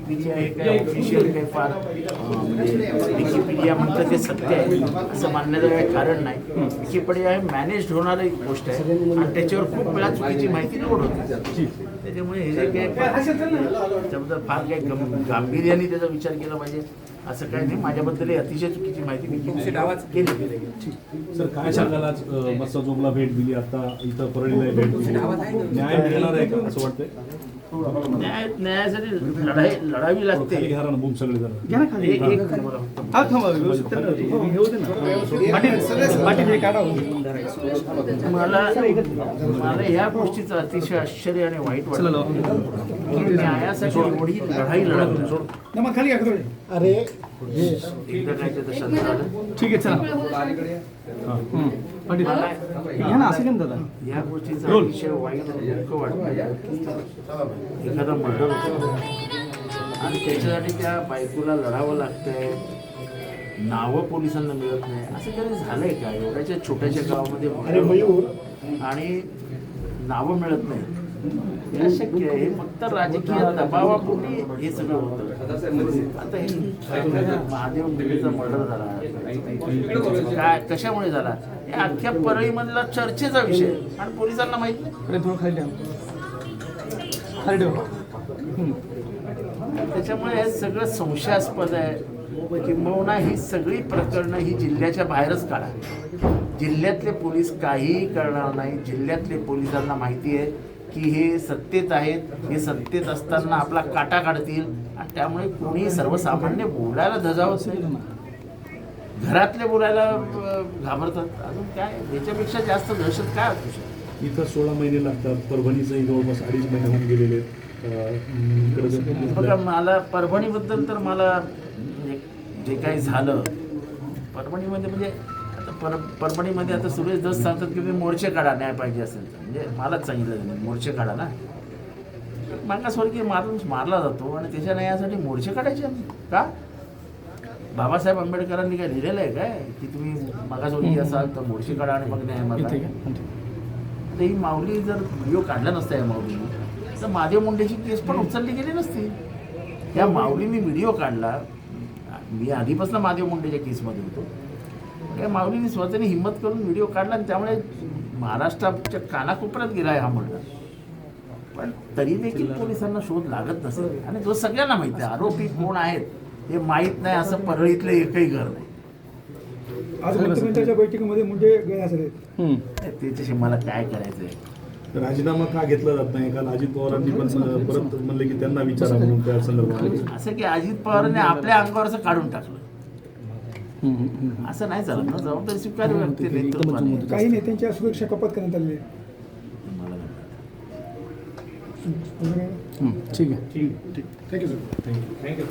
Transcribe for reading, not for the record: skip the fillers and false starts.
Wikipedia हे काय official काही फार म्हणजे विकिपीडिया म्हटलं ते सत्य आहे असं मानण्याचं काही कारण नाही. विकिपीडिया हे मॅनेज होणारी गोष्ट आहे आणि त्याच्यावर खूप वेळा चुकीची माहिती लोड होते. त्याच्यामुळे हे जे काही त्याबद्दल फार काही गांभीर्याने त्याचा विचार केला पाहिजे असं काही नाही. माझ्याबद्दल अतिशय चुकीची माहिती विकिपीडिया केली. सर काय सांगाल, आज मस्साजोगला भेट दिली, आता इथं परळीला भेट दिली, न्याय मिळणार आहे का असं वाटतंय? न्यायासाठी लढावी लागते. सगळे जण मला या गोष्टीचं अतिशय आश्चर्य आणि वाईट वाटलं की न्यायासाठी एवढी लढाई लढवली. अरे एकदा काय ते तसं झालं. ठीक आहे, चला या गोष्टीचं अतिशय वाईट आणि दुःख वाटतं की एखादा मर्डर होतो आणि त्याच्यासाठी त्या बायकोला लढावं लागतंय, नावं पोलिसांना मिळत नाही. असं कधी झालंय का एवढ्याच्या छोट्याशा गावामध्ये आणि नावं मिळत नाही? हे अशक्य आहे. हे फक्त राजकीय दबावापोटी हे सगळं होतं. आता हे महादेव मुंडेचा मर्डर झाला, काय कशामुळे झाला हे अख्ख्या परळीमधला चर्चेचा विषय आणि पोलिसांना माहित नाही. त्याच्यामुळे हे सगळं संशयास्पद आहे. किंबहुना ही सगळी प्रकरणं ही जिल्ह्याच्या बाहेरच काढा. जिल्ह्यातले पोलीस काहीही करणार नाही. जिल्ह्यातले पोलिसांना माहिती आहे की हे सत्तेत आहेत, हे सत्तेत असताना आपला काटा काढतील आणि त्यामुळे कोणी सर्वसामान्य बोलायला धजावत नाही. घरातले बोलायला घाबरतात. अजून काय याच्यापेक्षा जास्त दहशत काय असू शकते? इथं 16 महिने लागतात. परभणीचंही जवळपास 2.5 महिने होऊन गेलेले आहेत. बघा, मला परभणीबद्दल तर मला जे काही झालं परभणीमध्ये म्हणजे आता परभणीमध्ये आता सुरेश दस सांगतात की तुम्ही मोर्चे काढा न्याय पाहिजे असेल तर. म्हणजे मलाच सांगितलं त्यांनी मोर्चे काढा ना. मागासवर्गीय माणूस मारला जातो आणि त्याच्या न्यायासाठी मोर्चे काढायचे का? बाबासाहेब आंबेडकरांनी काय लिहिलेलं आहे काय की तुम्ही मागासवर्गीय असाल तर मोर्चे काढा आणि मग न्याय मागा? तर ही माऊली जर व्हिडिओ काढला नसता या माऊलीने तर महादेव मुंडेची केस पण उचलली गेली नसती. या माऊलीने व्हिडिओ काढला. मी आधीपासून महादेव मुंडेच्या केसमध्ये होतो. या माऊलीने स्वतःने हिंमत करून व्हिडिओ काढला आणि त्यामुळे महाराष्ट्राच्या कानाकोपऱ्यात गेला आहे हा मर्डर. पण तरी देखील पोलिसांना शोध लागत नसेल आणि जो सगळ्यांना माहिती आहे आरोपी कोण आहेत हे माहीत नाही असं परळीतलं एकही घर नाही. आज मंत्रिमंडळाच्या बैठकीमध्ये मुंडे गैरहजर आहेत. त्याच्याशी मला काय करायचंय? राजीनामा का घेतला जात नाही? काल अजित पवारांनी पण परत म्हणले की त्यांना विचारा म्हणून त्या संदर्भात. असं की अजित पवारांनी आपल्या अंगावरच काढून टाकलं असं नाही चालत ना. जबाबदारी स्वीकार व्यक्ती काही नेत्यांच्या सुरक्षा कपात करण्यात आली आहे. ठीक आहे, थँक्यू सर. थँक्यू.